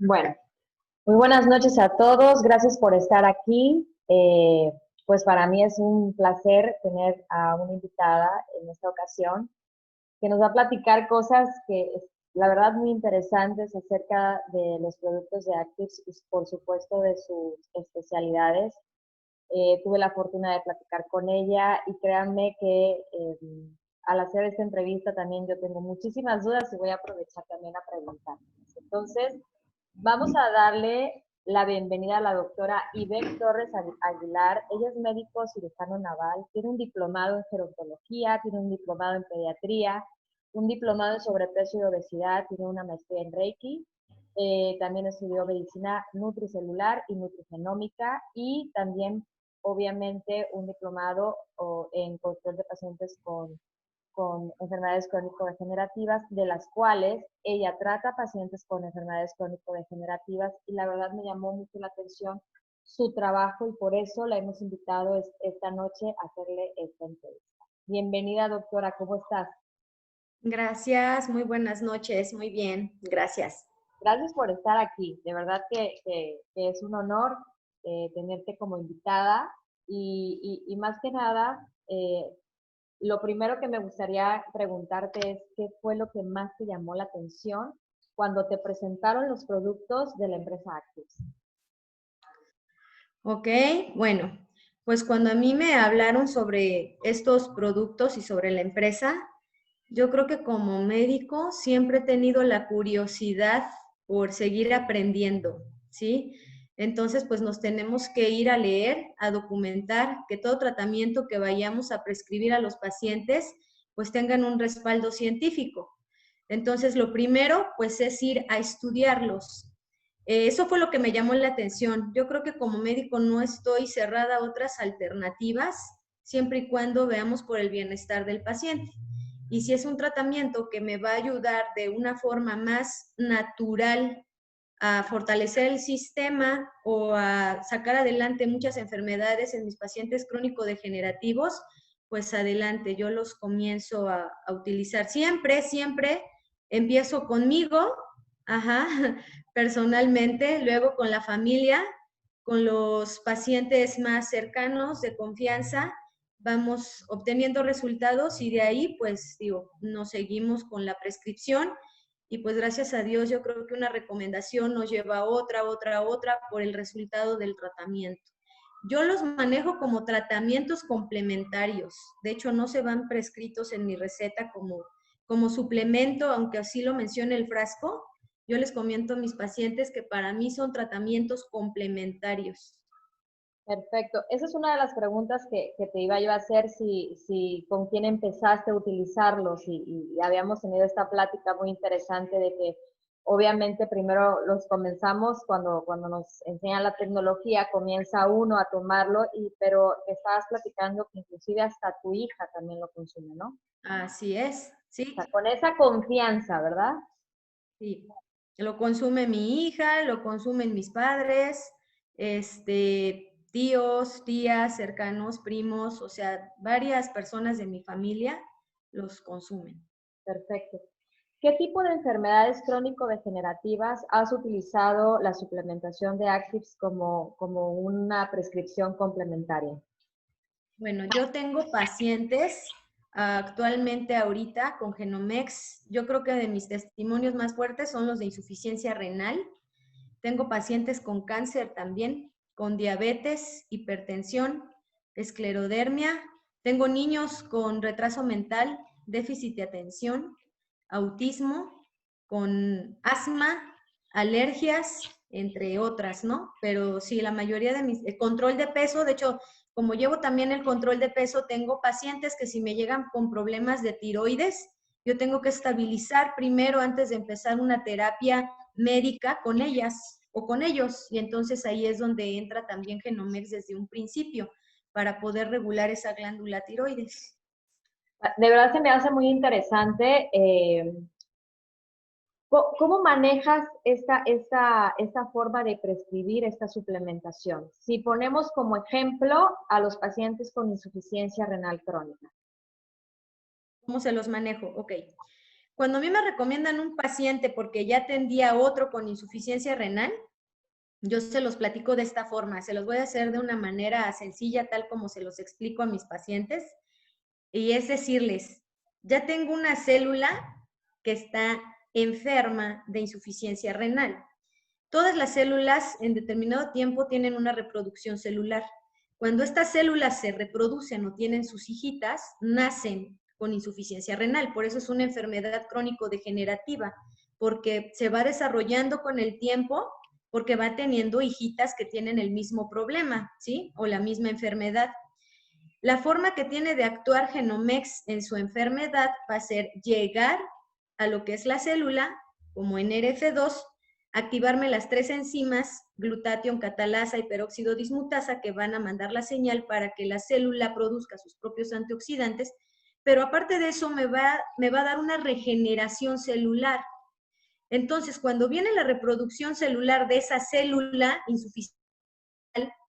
Bueno, muy buenas noches a todos. Gracias por estar aquí. Pues para mí es un placer tener a una invitada en esta ocasión que nos va a platicar cosas que, la verdad, muy interesantes acerca de los productos de Actives y, por supuesto, de sus especialidades. Tuve la fortuna de platicar con ella y créanme que al hacer esta entrevista también yo tengo muchísimas dudas y voy a aprovechar también a preguntar. Entonces, vamos a darle la bienvenida a la doctora Ivette Torres Aguilar. Ella es médico cirujano naval, tiene un diplomado en gerontología, tiene un diplomado en pediatría, un diplomado en sobrepeso y obesidad, tiene una maestría en Reiki. También estudió medicina nutricelular y nutrigenómica y también, obviamente, un diplomado en control de pacientes con enfermedades crónico-degenerativas, de las cuales ella trata pacientes con enfermedades crónico-degenerativas y la verdad me llamó mucho la atención su trabajo y por eso la hemos invitado esta noche a hacerle esta entrevista. Bienvenida, doctora, ¿cómo estás? Gracias, muy buenas noches, muy bien, gracias. Gracias por estar aquí, de verdad que es un honor tenerte como invitada y más que nada, lo primero que me gustaría preguntarte es qué fue lo que más te llamó la atención cuando te presentaron los productos de la empresa Actis. Ok, bueno, pues cuando a mí me hablaron sobre estos productos y sobre la empresa, yo creo que como médico siempre he tenido la curiosidad por seguir aprendiendo, ¿sí? Entonces, pues nos tenemos que ir a leer, a documentar que todo tratamiento que vayamos a prescribir a los pacientes, pues tengan un respaldo científico. Entonces, lo primero, pues es ir a estudiarlos. Eso fue lo que me llamó la atención. Yo creo que como médico no estoy cerrada a otras alternativas, siempre y cuando veamos por el bienestar del paciente. Y si es un tratamiento que me va a ayudar de una forma más natural a fortalecer el sistema o a sacar adelante muchas enfermedades en mis pacientes crónico-degenerativos, pues adelante, yo los comienzo a utilizar. Siempre empiezo conmigo, ajá, personalmente, luego con la familia, con los pacientes más cercanos, de confianza, vamos obteniendo resultados y de ahí, pues, digo, nos seguimos con la prescripción y pues gracias a Dios yo creo que una recomendación nos lleva a otra por el resultado del tratamiento. Yo los manejo como tratamientos complementarios, de hecho no se van prescritos en mi receta como suplemento, aunque así lo mencione el frasco. Yo les comento a mis pacientes que para mí son tratamientos complementarios. Perfecto. Esa es una de las preguntas que te iba yo a hacer, si con quién empezaste a utilizarlos y habíamos tenido esta plática muy interesante de que obviamente primero los comenzamos cuando nos enseñan la tecnología, comienza uno a tomarlo, pero estabas platicando que inclusive hasta tu hija también lo consume, ¿no? Así es, O sea, sí, con esa confianza, ¿verdad? sí. Lo consume mi hija, lo consumen mis padres, tíos, tías, cercanos, primos, o sea, varias personas de mi familia los consumen. Perfecto. ¿Qué tipo de enfermedades crónico-degenerativas has utilizado la suplementación de Actives como una prescripción complementaria? Bueno, yo tengo pacientes actualmente ahorita con Genomex. Yo creo que de mis testimonios más fuertes son los de insuficiencia renal. Tengo pacientes con cáncer también, con diabetes, hipertensión, esclerodermia. Tengo niños con retraso mental, déficit de atención, autismo, con asma, alergias, entre otras, ¿no? Pero sí, la mayoría de mis... control de peso, de hecho, como llevo también el control de peso, tengo pacientes que si me llegan con problemas de tiroides, yo tengo que estabilizar primero antes de empezar una terapia médica con ellas o con ellos. Y entonces ahí es donde entra también Genomex desde un principio para poder regular esa glándula tiroides. De verdad se me hace muy interesante ¿Cómo manejas esta forma de prescribir esta suplementación? Si ponemos como ejemplo a los pacientes con insuficiencia renal crónica. ¿Cómo se los manejo? Ok. Cuando a mí me recomiendan un paciente porque ya atendía a otro con insuficiencia renal, yo se los platico de esta forma. Se los voy a hacer de una manera sencilla, tal como se los explico a mis pacientes. Y es decirles, ya tengo una célula que está enferma de insuficiencia renal. Todas las células en determinado tiempo tienen una reproducción celular. Cuando estas células se reproducen o tienen sus hijitas, nacen con insuficiencia renal. Por eso es una enfermedad crónico-degenerativa, porque se va desarrollando con el tiempo, porque va teniendo hijitas que tienen el mismo problema, ¿sí? O la misma enfermedad. La forma que tiene de actuar Genomex en su enfermedad va a ser llegar a lo que es la célula, como en NRF2, activarme las 3 enzimas, glutatión, catalasa y peróxido dismutasa, que van a mandar la señal para que la célula produzca sus propios antioxidantes, pero aparte de eso me va a dar una regeneración celular. Entonces, cuando viene la reproducción celular de esa célula insuficiente,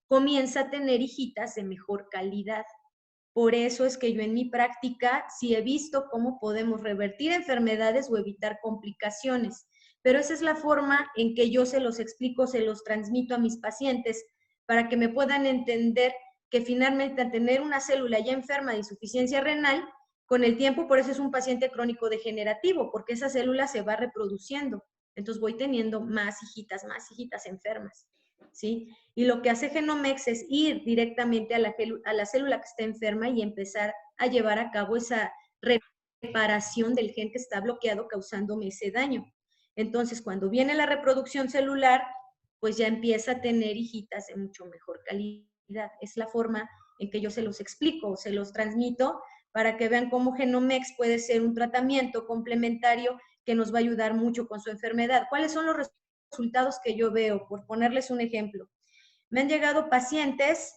comienza a tener hijitas de mejor calidad. Por eso es que yo en mi práctica sí he visto cómo podemos revertir enfermedades o evitar complicaciones. Pero esa es la forma en que yo se los explico, se los transmito a mis pacientes para que me puedan entender que finalmente al tener una célula ya enferma de insuficiencia renal, con el tiempo, por eso es un paciente crónico degenerativo, porque esa célula se va reproduciendo. Entonces voy teniendo más hijitas enfermas, ¿sí? Y lo que hace Genomex es ir directamente a la célula que está enferma y empezar a llevar a cabo esa reparación del gen que está bloqueado causándome ese daño. Entonces, cuando viene la reproducción celular, pues ya empieza a tener hijitas de mucho mejor calidad. Es la forma en que yo se los explico, se los transmito para que vean cómo Genomex puede ser un tratamiento complementario que nos va a ayudar mucho con su enfermedad. ¿Cuáles son los resultados que yo veo? Por ponerles un ejemplo. Me han llegado pacientes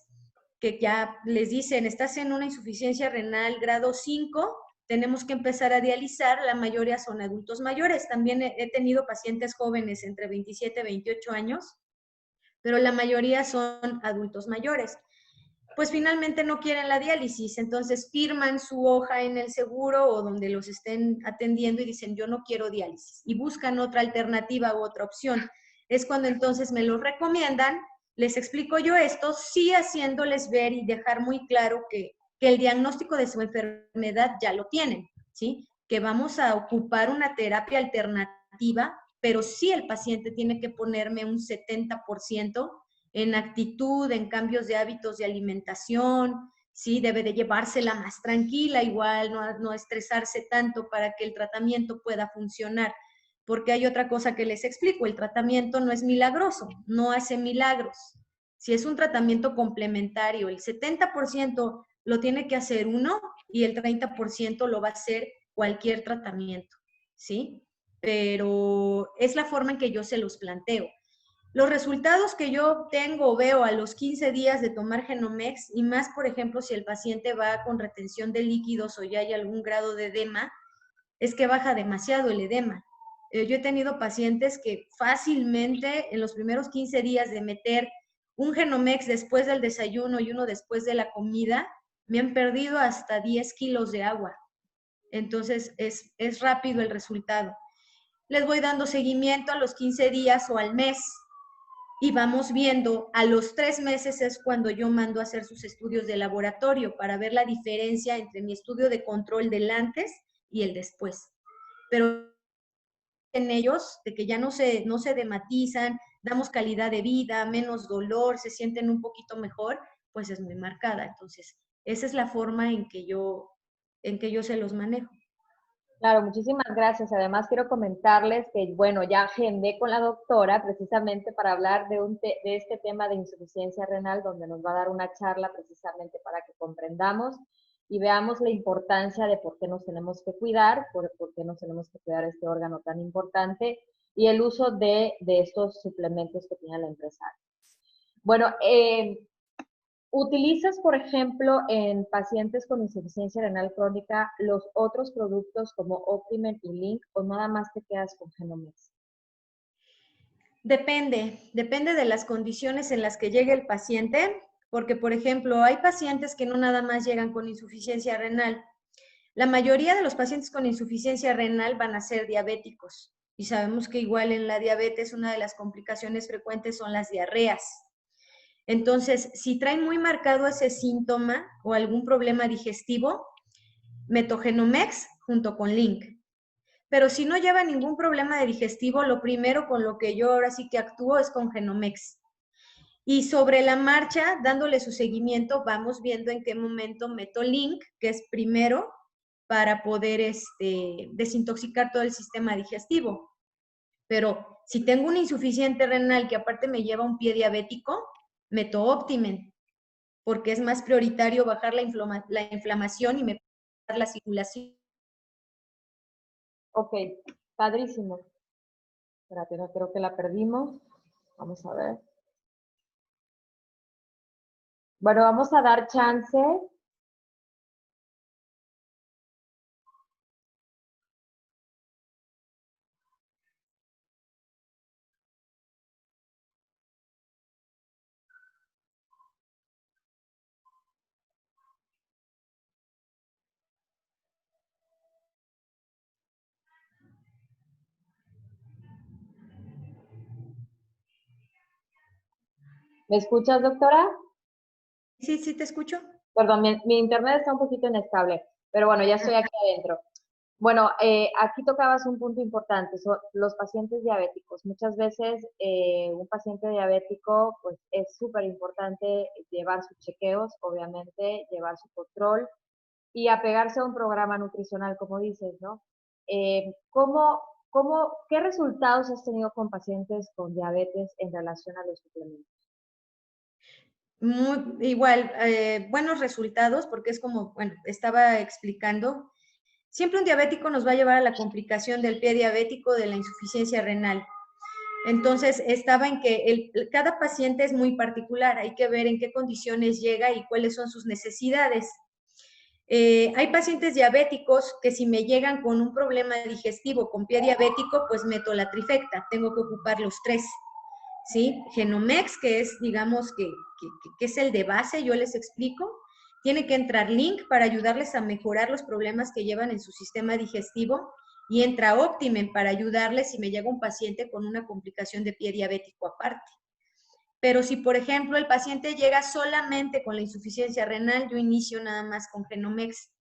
que ya les dicen, estás en una insuficiencia renal grado 5, tenemos que empezar a dializar, la mayoría son adultos mayores. También he tenido pacientes jóvenes entre 27 y 28 años, pero la mayoría son adultos mayores. Pues finalmente no quieren la diálisis, entonces firman su hoja en el seguro o donde los estén atendiendo y dicen, yo no quiero diálisis, y buscan otra alternativa u otra opción. Es cuando entonces me lo recomiendan, les explico yo esto, sí haciéndoles ver y dejar muy claro que el diagnóstico de su enfermedad ya lo tienen, ¿sí? Que vamos a ocupar una terapia alternativa, pero sí el paciente tiene que ponerme un 70% en actitud, en cambios de hábitos de alimentación, ¿sí? Debe de llevársela más tranquila, igual, no estresarse tanto para que el tratamiento pueda funcionar. Porque hay otra cosa que les explico, el tratamiento no es milagroso, no hace milagros. Si es un tratamiento complementario, el 70% lo tiene que hacer uno y el 30% lo va a hacer cualquier tratamiento, ¿sí? Pero es la forma en que yo se los planteo. Los resultados que yo obtengo o veo a los 15 días de tomar Genomex, y más, por ejemplo, si el paciente va con retención de líquidos o ya hay algún grado de edema, es que baja demasiado el edema. Yo he tenido pacientes que fácilmente en los primeros 15 días de meter un Genomex después del desayuno y uno después de la comida, me han perdido hasta 10 kilos de agua. Entonces es rápido el resultado. Les voy dando seguimiento a los 15 días o al mes y vamos viendo, a los 3 meses es cuando yo mando a hacer sus estudios de laboratorio para ver la diferencia entre mi estudio de control del antes y el después. Pero en ellos, de que ya no se dematizan, damos calidad de vida, menos dolor, se sienten un poquito mejor, pues es muy marcada. Entonces, esa es la forma en que yo se los manejo. Claro, muchísimas gracias. Además, quiero comentarles que, bueno, ya agendé con la doctora precisamente para hablar de este tema de insuficiencia renal, donde nos va a dar una charla precisamente para que comprendamos y veamos la importancia de por qué nos tenemos que cuidar, por qué nos tenemos que cuidar este órgano tan importante y el uso de estos suplementos que tiene la empresa. Bueno, ¿Utilizas, por ejemplo, en pacientes con insuficiencia renal crónica los otros productos como Optimen y Link o nada más te quedas con Genomex? Depende de las condiciones en las que llegue el paciente, porque, por ejemplo, hay pacientes que no nada más llegan con insuficiencia renal. La mayoría de los pacientes con insuficiencia renal van a ser diabéticos y sabemos que igual en la diabetes una de las complicaciones frecuentes son las diarreas. Entonces, si traen muy marcado ese síntoma o algún problema digestivo, Metogenomex junto con Link. Pero si no lleva ningún problema de digestivo, lo primero con lo que yo ahora sí que actúo es con Genomex. Y sobre la marcha, dándole su seguimiento, vamos viendo en qué momento meto Link, que es primero, para poder desintoxicar todo el sistema digestivo. Pero si tengo un insuficiente renal que aparte me lleva un pie diabético, meto Optimen, porque es más prioritario bajar la inflamación y mejorar la circulación. Ok, padrísimo. Espérate, no creo que la perdimos. Vamos a ver. Bueno, vamos a dar chance. ¿Me escuchas, doctora? Sí, sí, te escucho. Perdón, mi internet está un poquito inestable, pero bueno, ya estoy aquí adentro. Bueno, aquí tocabas un punto importante, son los pacientes diabéticos. Muchas veces un paciente diabético, pues es súper importante llevar sus chequeos, obviamente, llevar su control y apegarse a un programa nutricional, como dices, ¿no? ¿Qué resultados has tenido con pacientes con diabetes en relación a los suplementos? Igual, buenos resultados, porque es como, bueno, estaba explicando, siempre un diabético nos va a llevar a la complicación del pie diabético, de la insuficiencia renal. Entonces, estaba en que cada paciente es muy particular, hay que ver en qué condiciones llega y cuáles son sus necesidades. Hay pacientes diabéticos que si me llegan con un problema digestivo, con pie diabético, pues meto la trifecta, tengo que ocupar los tres. ¿Sí? Genomex, que es, digamos, que es el de base, yo les explico. Tiene que entrar Link para ayudarles a mejorar los problemas que llevan en su sistema digestivo y entra Optimen para ayudarles si me llega un paciente con una complicación de pie diabético aparte. Pero si, por ejemplo, el paciente llega solamente con la insuficiencia renal, yo inicio nada más con Genomex.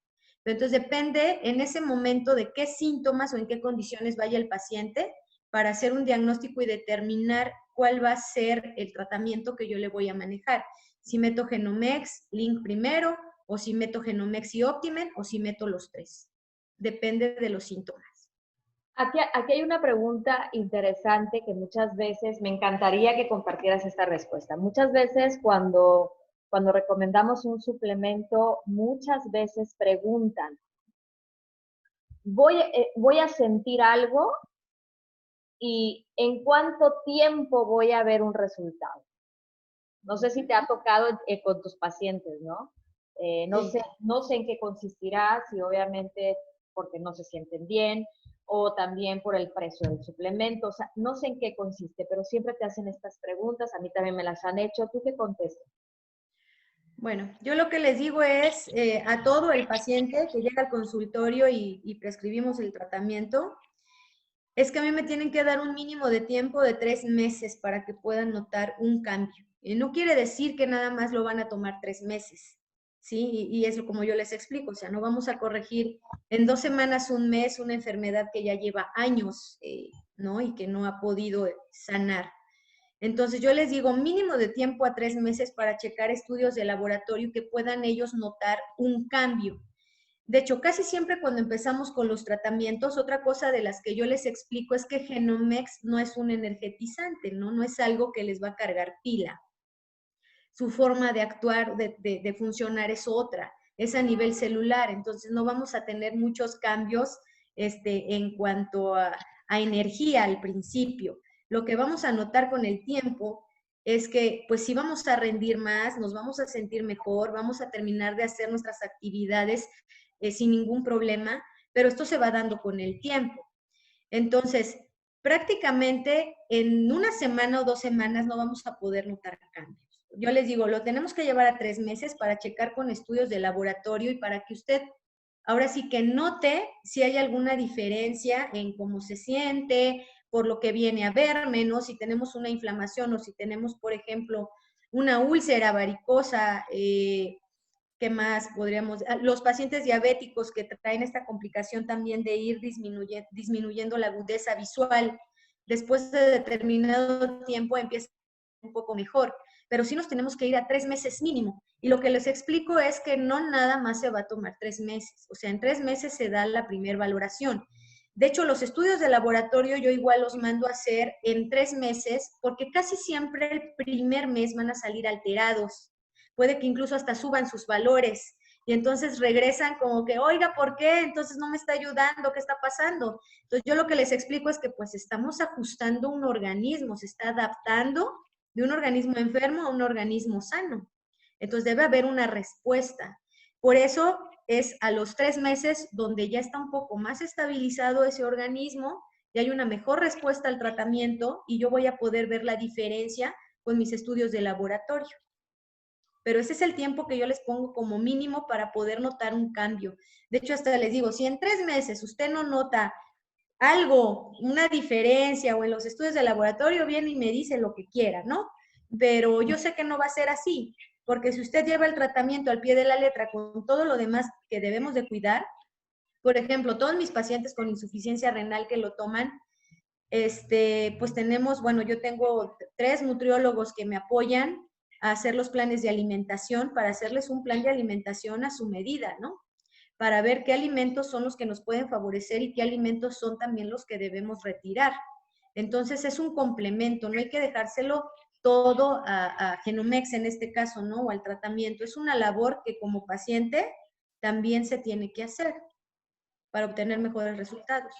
Entonces, depende en ese momento de qué síntomas o en qué condiciones vaya el paciente para hacer un diagnóstico y determinar cuál va a ser el tratamiento que yo le voy a manejar. Si meto Genomex, Link primero, o si meto Genomex y Optimen, o si meto los tres. Depende de los síntomas. Aquí hay una pregunta interesante que muchas veces me encantaría que compartieras esta respuesta. Muchas veces cuando recomendamos un suplemento, muchas veces preguntan, voy a sentir algo y en cuánto tiempo voy a ver un resultado. No sé si te ha tocado con tus pacientes, ¿no? Sí. No sé en qué consistirá, si obviamente porque no se sienten bien o también por el precio del suplemento, o sea, no sé en qué consiste, pero siempre te hacen estas preguntas, a mí también me las han hecho, ¿tú qué contestas? Bueno, yo lo que les digo es a todo el paciente que llega al consultorio y prescribimos el tratamiento, es que a mí me tienen que dar un mínimo de tiempo de 3 meses para que puedan notar un cambio. Y no quiere decir que nada más lo van a tomar 3 meses, ¿sí? Y es como yo les explico, o sea, no vamos a corregir en 2 semanas, un mes, una enfermedad que ya lleva años, ¿no? Y que no ha podido sanar. Entonces yo les digo mínimo de tiempo a 3 meses para checar estudios de laboratorio que puedan ellos notar un cambio. De hecho, casi siempre cuando empezamos con los tratamientos, otra cosa de las que yo les explico es que Genomex no es un energetizante, ¿no? No es algo que les va a cargar pila. Su forma de actuar, de funcionar es otra, es a nivel celular, entonces no vamos a tener muchos cambios en cuanto a energía al principio. Lo que vamos a notar con el tiempo es que pues sí vamos a rendir más, nos vamos a sentir mejor, vamos a terminar de hacer nuestras actividades sin ningún problema, pero esto se va dando con el tiempo. Entonces, prácticamente en una semana o 2 semanas no vamos a poder notar cambios. Yo les digo, lo tenemos que llevar a 3 meses para checar con estudios de laboratorio y para que usted ahora sí que note si hay alguna diferencia en cómo se siente, por lo que viene a verme, ¿no? Si tenemos una inflamación o si tenemos, por ejemplo, una úlcera varicosa, ¿qué más podríamos? Los pacientes diabéticos que traen esta complicación también de ir disminuyendo la agudeza visual, después de determinado tiempo empieza un poco mejor, pero sí nos tenemos que ir a 3 meses mínimo. Y lo que les explico es que no nada más se va a tomar 3 meses, o sea, en 3 meses se da la primera valoración. De hecho, los estudios de laboratorio yo igual los mando a hacer en 3 meses, porque casi siempre el primer mes van a salir alterados. Puede que incluso hasta suban sus valores y entonces regresan como que, oiga, ¿por qué? Entonces no me está ayudando, ¿qué está pasando? Entonces yo lo que les explico es que pues estamos ajustando un organismo, se está adaptando de un organismo enfermo a un organismo sano. Entonces debe haber una respuesta. Por eso es a los 3 meses donde ya está un poco más estabilizado ese organismo y hay una mejor respuesta al tratamiento y yo voy a poder ver la diferencia con mis estudios de laboratorio. Pero ese es el tiempo que yo les pongo como mínimo para poder notar un cambio. De hecho, hasta les digo, si en 3 meses usted no nota algo, una diferencia o en los estudios de laboratorio, viene y me dice lo que quiera, ¿no? Pero yo sé que no va a ser así, porque si usted lleva el tratamiento al pie de la letra con todo lo demás que debemos de cuidar, por ejemplo, todos mis pacientes con insuficiencia renal que lo toman, pues tenemos, bueno, yo tengo 3 nutriólogos que me apoyan a hacer los planes de alimentación para hacerles un plan de alimentación a su medida, ¿no? Para ver qué alimentos son los que nos pueden favorecer y qué alimentos son también los que debemos retirar. Entonces es un complemento, no hay que dejárselo todo a Genomex en este caso, ¿no? O al tratamiento. Es una labor que como paciente también se tiene que hacer para obtener mejores resultados.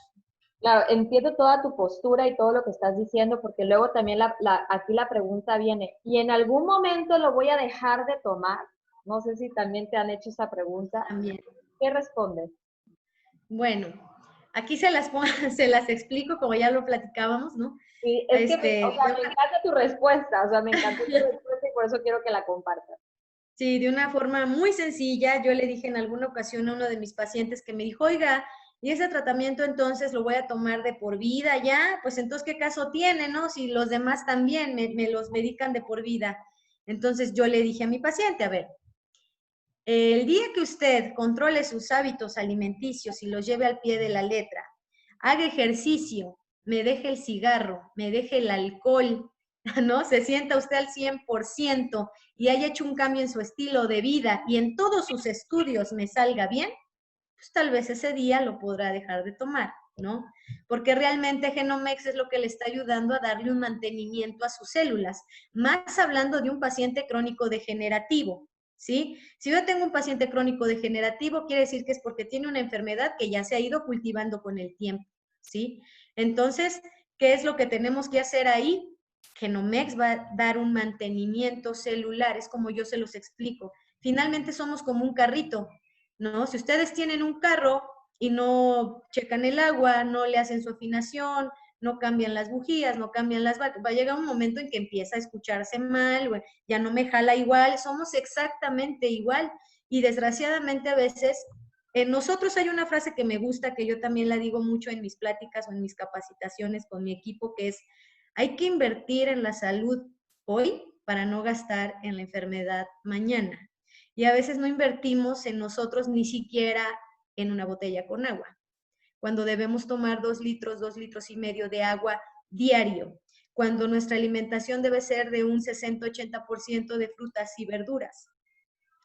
Claro, entiendo toda tu postura y todo lo que estás diciendo, porque luego también aquí la pregunta viene, ¿y en algún momento lo voy a dejar de tomar? No sé si también te han hecho esa pregunta. También. ¿Qué respondes? Bueno, aquí se las, se las explico como ya lo platicábamos, ¿no? Sí, es que, o sea, De me una, encanta tu respuesta, o sea, me encanta tu respuesta y por eso quiero que la compartas. sí, de una forma muy sencilla, yo le dije en alguna ocasión a uno de mis pacientes que me dijo, oiga, ¿y ese tratamiento entonces lo voy a tomar de por vida ya? Pues entonces, ¿qué caso tiene, no? Si los demás también me los medican de por vida. Entonces yo le dije a mi paciente, a ver, el día que usted controle sus hábitos alimenticios y los lleve al pie de la letra, haga ejercicio, me deje el cigarro, me deje el alcohol, ¿no? Se sienta usted al 100% y haya hecho un cambio en su estilo de vida y en todos sus estudios me salga bien, pues tal vez ese día lo podrá dejar de tomar, ¿no? Porque realmente Genomex es lo que le está ayudando a darle un mantenimiento a sus células, más hablando de un paciente crónico degenerativo, ¿sí? Si yo tengo un paciente crónico degenerativo, quiere decir que es porque tiene una enfermedad que ya se ha ido cultivando con el tiempo, ¿sí? Entonces, ¿qué es lo que tenemos que hacer ahí? Genomex va a dar un mantenimiento celular, es como yo se los explico. Finalmente somos como un carrito, ¿no? Si ustedes tienen un carro y no checan el agua, no le hacen su afinación, no cambian las bujías, no cambian las va a llegar un momento en que empieza a escucharse mal, ya no me jala igual, somos exactamente igual y desgraciadamente a veces en nosotros hay una frase que me gusta, que yo también la digo mucho en mis pláticas o en mis capacitaciones con mi equipo, que es, hay que invertir en la salud hoy para no gastar en la enfermedad mañana. Y a veces no invertimos en nosotros ni siquiera en una botella con agua, cuando debemos tomar 2 litros, 2,5 litros de agua diario, cuando nuestra alimentación debe ser de un 60-80% de frutas y verduras.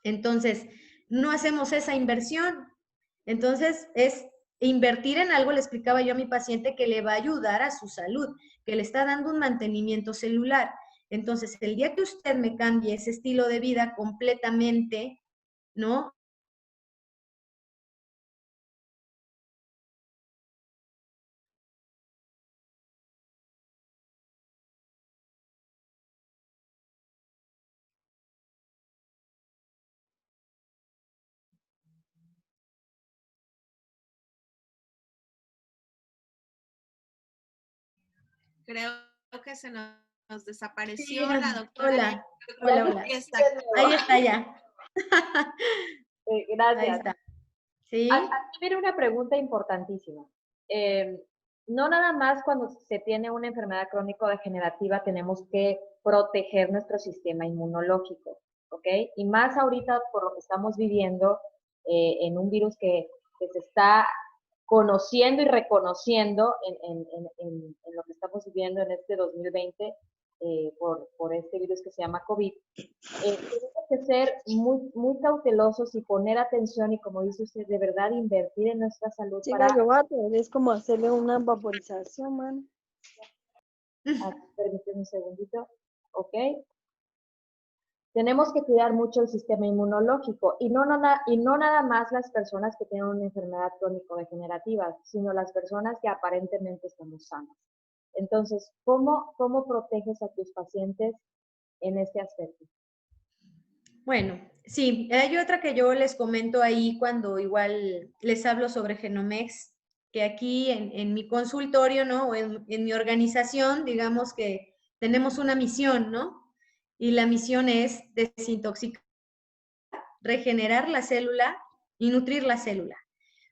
Entonces, no hacemos esa inversión. Entonces, es invertir en algo, le explicaba yo a mi paciente, que le va a ayudar a su salud, que le está dando un mantenimiento celular. Entonces, el día que usted me cambie ese estilo de vida completamente, ¿no? Creo que se nos Sí, desapareció la doctora. hola, Ya hola, aquí hola. Ahí estoy está. de nuevo. Ahí está ya. Ahí Gracias. está. Aquí ¿Sí? viene una pregunta importantísima. Eh, no nada más cuando se tiene una enfermedad crónico-degenerativa tenemos que proteger nuestro sistema inmunológico, ¿ok? Y más ahorita por lo que estamos viviendo en un virus que se está conociendo y reconociendo en lo que estamos viviendo en este 2020 por este virus que se llama COVID. Tenemos que ser muy cautelosos y poner atención y, como dice usted, de verdad invertir en nuestra salud Chica, para, yo voy a tener, es como hacerle una vaporización, mano. permíteme un segundito, ¿ok? Tenemos que cuidar mucho el sistema inmunológico y no nada más las personas que tienen una enfermedad crónico-degenerativa, sino las personas que aparentemente estamos sanas. Entonces, ¿cómo proteges a tus pacientes en este aspecto? Bueno, sí, hay otra que yo les comento ahí cuando igual les hablo sobre Genomex, que aquí en mi consultorio, ¿no? O en mi organización, digamos que tenemos una misión, ¿no? Y la misión es desintoxicar, regenerar la célula y nutrir la célula.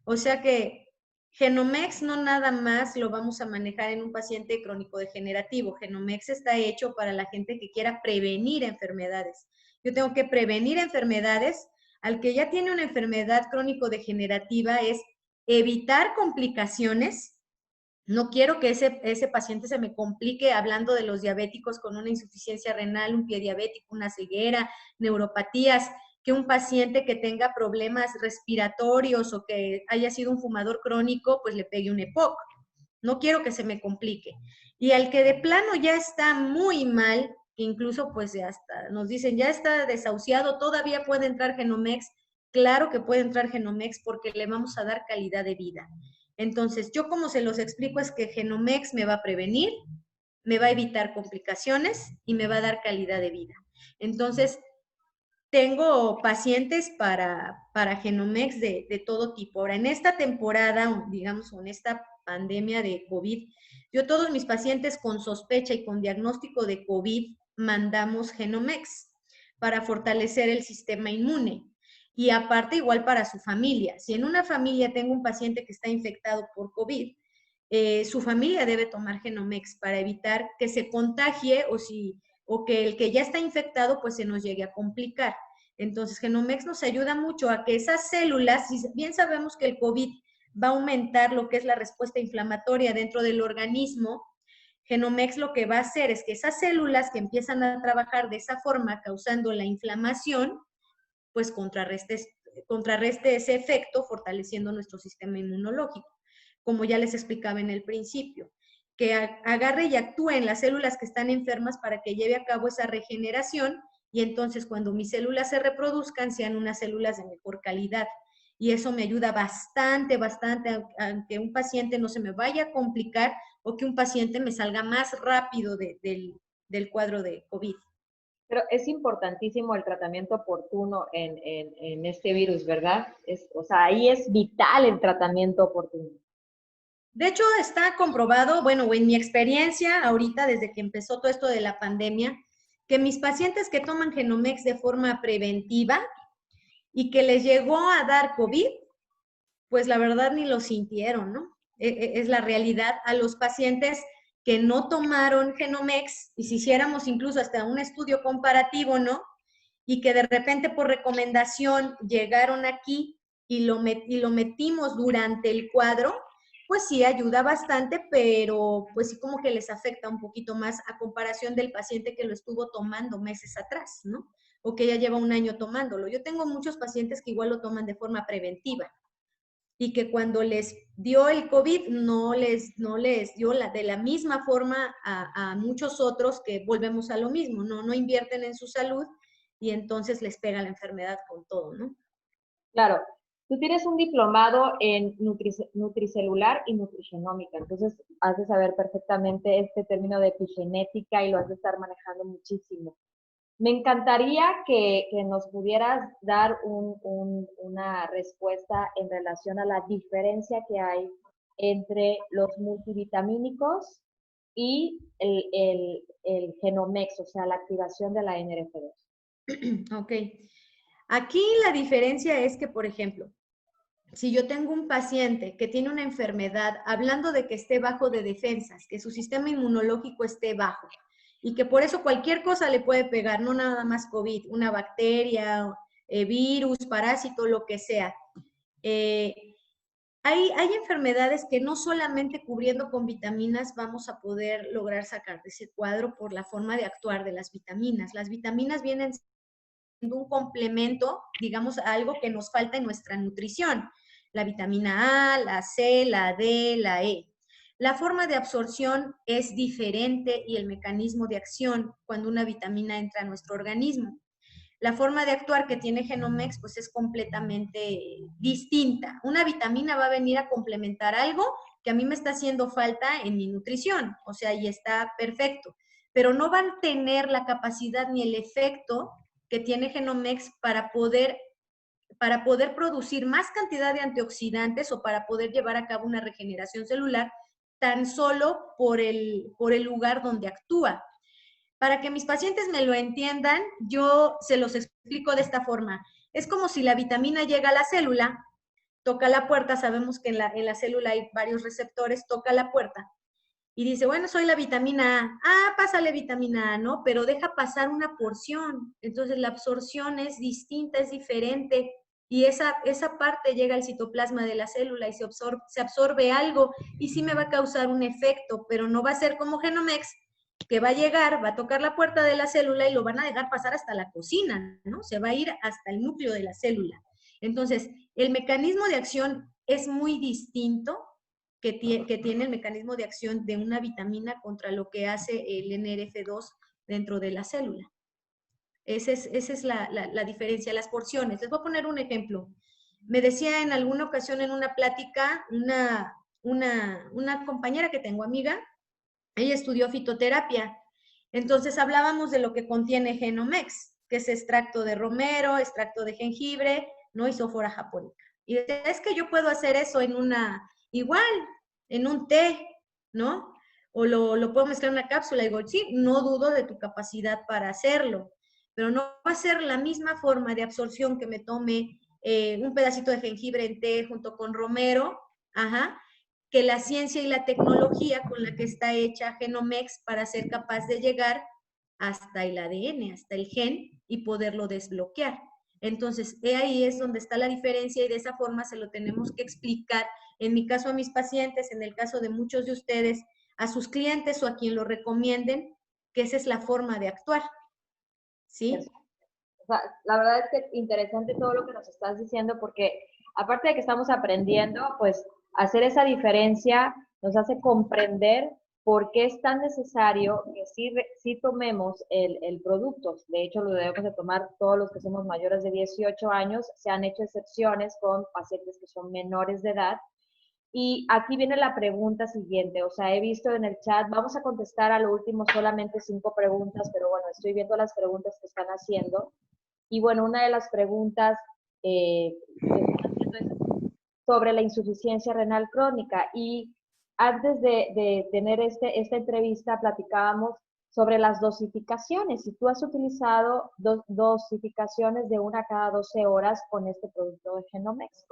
O sea que Genomex no nada más lo vamos a manejar en un paciente crónico degenerativo. Genomex está hecho para la gente que quiera prevenir enfermedades. Yo tengo que prevenir enfermedades. Al que ya tiene una enfermedad crónico degenerativa es evitar complicaciones. No quiero que ese paciente se me complique hablando de los diabéticos con una insuficiencia renal, un pie diabético, una ceguera, neuropatías, que un paciente que tenga problemas respiratorios o que haya sido un fumador crónico, pues le pegue un EPOC. No quiero que se me complique. Y al que de plano ya está muy mal, que incluso pues ya está, nos dicen, ya está desahuciado, todavía puede entrar Genomex. Claro que puede entrar Genomex porque le vamos a dar calidad de vida. Entonces, yo como se los explico es que Genomex me va a prevenir, me va a evitar complicaciones y me va a dar calidad de vida. Entonces, tengo pacientes para Genomex de todo tipo. Ahora, en esta temporada, digamos, en esta pandemia de COVID, yo todos mis pacientes con sospecha y con diagnóstico de COVID mandamos Genomex para fortalecer el sistema inmune. Y aparte, igual para su familia. Si en una familia tengo un paciente que está infectado por COVID, su familia debe tomar Genomex para evitar que se contagie o que el que ya está infectado pues se nos llegue a complicar. Entonces, Genomex nos ayuda mucho a que esas células, si bien sabemos que el COVID va a aumentar lo que es la respuesta inflamatoria dentro del organismo, Genomex lo que va a hacer es que esas células que empiezan a trabajar de esa forma, causando la inflamación, pues contrarreste ese efecto, fortaleciendo nuestro sistema inmunológico, como ya les explicaba en el principio, que agarre y actúe en las células que están enfermas para que lleve a cabo esa regeneración y entonces cuando mis células se reproduzcan sean unas células de mejor calidad. Y eso me ayuda bastante, bastante a que un paciente no se me vaya a complicar o que un paciente me salga más rápido del cuadro de COVID. Pero es importantísimo el tratamiento oportuno en este virus, ¿verdad? O sea, ahí es vital el tratamiento oportuno. De hecho, está comprobado, bueno, en mi experiencia ahorita, desde que empezó todo esto de la pandemia, que mis pacientes que toman Genomex de forma preventiva y que les llegó a dar COVID, pues la verdad ni lo sintieron, ¿no? Es la realidad. A los pacientes que no tomaron Genomex, y si hiciéramos incluso hasta un estudio comparativo, ¿no? Y que de repente por recomendación llegaron aquí y lo metimos durante el cuadro, pues sí ayuda bastante, pero pues sí como que les afecta un poquito más a comparación del paciente que lo estuvo tomando meses atrás, ¿no? O que ya lleva un año tomándolo. Yo tengo muchos pacientes que igual lo toman de forma preventiva y que cuando les dio el COVID no les dio de la misma forma a muchos otros que volvemos a lo mismo, no invierten en su salud y entonces les pega la enfermedad con todo, ¿no? Claro, tú tienes un diplomado en nutricelular y nutrigenómica, entonces has de saber perfectamente este término de epigenética y lo has de estar manejando muchísimo. Me encantaría que nos pudieras dar una respuesta en relación a la diferencia que hay entre los multivitamínicos y el Genomex, o sea, la activación de la NRF2. Ok. Aquí la diferencia es que, por ejemplo, si yo tengo un paciente que tiene una enfermedad, hablando de que esté bajo de defensas, que su sistema inmunológico esté bajo y que por eso cualquier cosa le puede pegar, no nada más COVID, una bacteria, virus, parásito, lo que sea. Hay enfermedades que no solamente cubriendo con vitaminas vamos a poder lograr sacar de ese cuadro por la forma de actuar de las vitaminas. Las vitaminas vienen siendo un complemento, digamos, a algo que nos falta en nuestra nutrición. La vitamina A, la C, la D, la E. La forma de absorción es diferente y el mecanismo de acción cuando una vitamina entra a nuestro organismo. La forma de actuar que tiene Genomex pues es completamente distinta. Una vitamina va a venir a complementar algo que a mí me está haciendo falta en mi nutrición, o sea, y está perfecto, pero no van a tener la capacidad ni el efecto que tiene Genomex para poder producir más cantidad de antioxidantes o para poder llevar a cabo una regeneración celular tan solo por el lugar donde actúa. Para que mis pacientes me lo entiendan, yo se los explico de esta forma. Es como si la vitamina llega a la célula, toca la puerta, sabemos que en la célula hay varios receptores, toca la puerta y dice, bueno, soy la vitamina A. Ah, pásale vitamina A, ¿no? Pero deja pasar una porción. Entonces la absorción es distinta, es diferente. Y esa parte llega al citoplasma de la célula y se absorbe algo y sí me va a causar un efecto, pero no va a ser como Genomex, que va a llegar, va a tocar la puerta de la célula y lo van a dejar pasar hasta la cocina, ¿no? Se va a ir hasta el núcleo de la célula. Entonces, el mecanismo de acción es muy distinto que tiene el mecanismo de acción de una vitamina contra lo que hace el NRF2 dentro de la célula. Esa es la diferencia, las porciones. Les voy a poner un ejemplo. Me decía en alguna ocasión en una plática una compañera que tengo, amiga, ella estudió fitoterapia. Entonces hablábamos de lo que contiene Genomex, que es extracto de romero, extracto de jengibre, ¿no? Isófora japónica. Y decía, es que yo puedo hacer eso igual, en un té, ¿no? O lo puedo mezclar en una cápsula. Y digo, sí, no dudo de tu capacidad para hacerlo, pero no va a ser la misma forma de absorción que me tome un pedacito de jengibre en té junto con romero, ajá, que la ciencia y la tecnología con la que está hecha Genomex para ser capaz de llegar hasta el ADN, hasta el gen y poderlo desbloquear. Entonces, ahí es donde está la diferencia y de esa forma se lo tenemos que explicar, en mi caso a mis pacientes, en el caso de muchos de ustedes, a sus clientes o a quien lo recomienden, que esa es la forma de actuar. ¿Sí? O sea, la verdad es que interesante todo lo que nos estás diciendo porque aparte de que estamos aprendiendo, pues hacer esa diferencia nos hace comprender por qué es tan necesario que sí tomemos el producto. De hecho, lo debemos de tomar todos los que somos mayores de 18 años. Se han hecho excepciones con pacientes que son menores de edad. Y aquí viene la pregunta siguiente, o sea, he visto en el chat, vamos a contestar a lo último solamente 5 preguntas, pero bueno, estoy viendo las preguntas que están haciendo. Y bueno, una de las preguntas que están haciendo es sobre la insuficiencia renal crónica. Y antes de tener esta entrevista, platicábamos sobre las dosificaciones. Si tú has utilizado dosificaciones de 1 cada 12 horas con este producto de Genomex,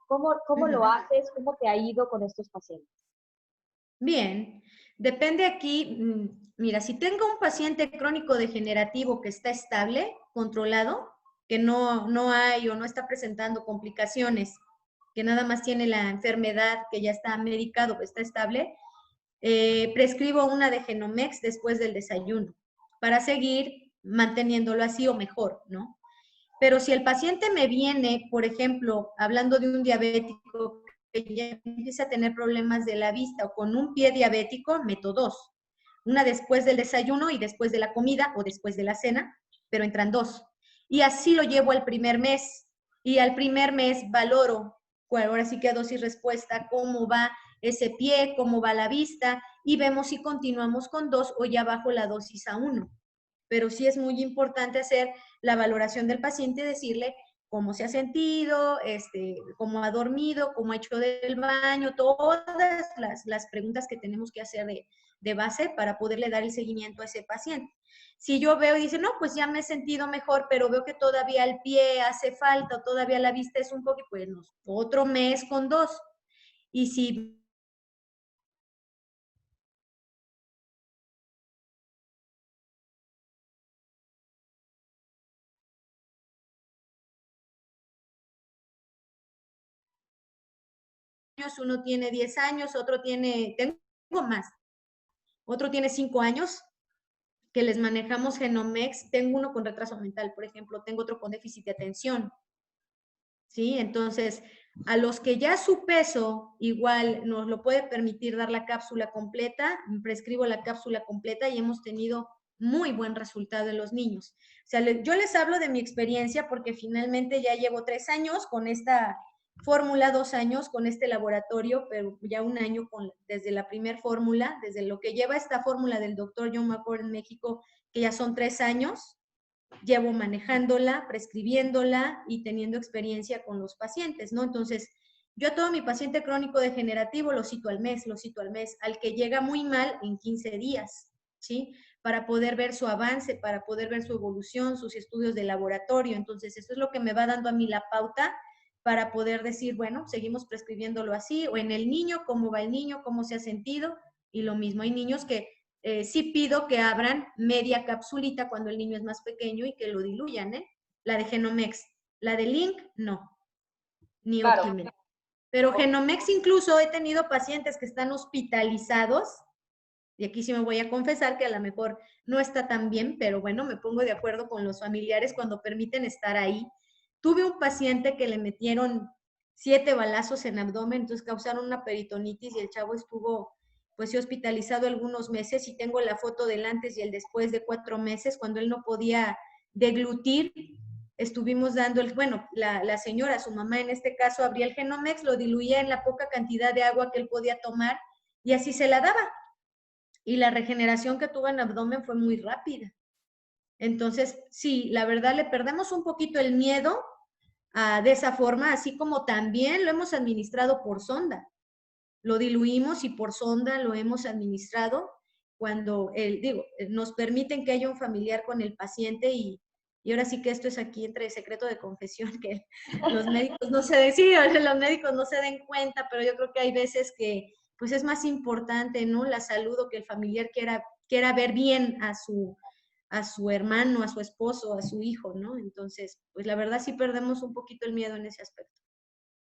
¿cómo lo haces? ¿Cómo te ha ido con estos pacientes? Bien, depende aquí, mira, si tengo un paciente crónico degenerativo que está estable, controlado, que no hay o no está presentando complicaciones, que nada más tiene la enfermedad, que ya está medicado, que está estable, prescribo una de Genomex después del desayuno para seguir manteniéndolo así o mejor, ¿no? Pero si el paciente me viene, por ejemplo, hablando de un diabético que ya empieza a tener problemas de la vista o con un pie diabético, meto 2. Una después del desayuno y después de la comida o después de la cena, pero entran 2. Y así lo llevo al primer mes. Y al primer mes valoro, ahora sí que a dosis respuesta, cómo va ese pie, cómo va la vista, y vemos si continuamos con 2 o ya bajo la dosis a 1. Pero sí es muy importante hacer la valoración del paciente y decirle cómo se ha sentido, cómo ha dormido, cómo ha hecho del baño, todas las preguntas que tenemos que hacer de base para poderle dar el seguimiento a ese paciente. Si yo veo y dice, no, pues ya me he sentido mejor, pero veo que todavía el pie hace falta, o todavía la vista es un poco, pues otro mes con 2. Y si uno tiene 10 años, otro tiene, tengo más, otro tiene 5 años, que les manejamos Genomex, tengo uno con retraso mental, por ejemplo, tengo otro con déficit de atención, ¿sí? Entonces, a los que ya su peso igual nos lo puede permitir dar la cápsula completa, prescribo la cápsula completa y hemos tenido muy buen resultado en los niños. O sea, yo les hablo de mi experiencia porque finalmente ya llevo 3 años con esta fórmula, 2 años con este laboratorio, pero ya 1 año desde la primer fórmula, desde lo que lleva esta fórmula del doctor John McCord en México, que ya son 3 años, llevo manejándola, prescribiéndola y teniendo experiencia con los pacientes, ¿no? Entonces, yo a todo mi paciente crónico degenerativo lo cito al mes, al que llega muy mal en 15 días, ¿sí? Para poder ver su avance, para poder ver su evolución, sus estudios de laboratorio. Entonces, eso es lo que me va dando a mí la pauta para poder decir, bueno, seguimos prescribiéndolo así, o en el niño, cómo va el niño, cómo se ha sentido, y lo mismo, hay niños que sí pido que abran media capsulita cuando el niño es más pequeño y que lo diluyan, ¿eh? La de Genomex. La de Link, no. Ni Claro. Optimed. Pero Genomex incluso he tenido pacientes que están hospitalizados, y aquí sí me voy a confesar que a lo mejor no está tan bien, pero bueno, me pongo de acuerdo con los familiares cuando permiten estar ahí. Tuve un paciente que le metieron 7 balazos en abdomen, entonces causaron una peritonitis y el chavo estuvo pues hospitalizado algunos meses y tengo la foto del antes y el después de 4 meses cuando él no podía deglutir. Estuvimos dando, bueno, la señora, su mamá en este caso, abría el Genomex, lo diluía en la poca cantidad de agua que él podía tomar y así se la daba. Y la regeneración que tuvo en abdomen fue muy rápida. Entonces, sí, la verdad le perdemos un poquito el miedo de esa forma, así como también lo hemos administrado por sonda. Lo diluimos y por sonda lo hemos administrado cuando, nos permiten que haya un familiar con el paciente y ahora sí que esto es aquí entre secreto de confesión, que los médicos no se deciden, los médicos no se den cuenta, pero yo creo que hay veces que pues es más importante, ¿no? La salud o que el familiar quiera ver bien a su hermano, a su esposo, a su hijo, ¿no? Entonces, pues la verdad sí perdemos un poquito el miedo en ese aspecto.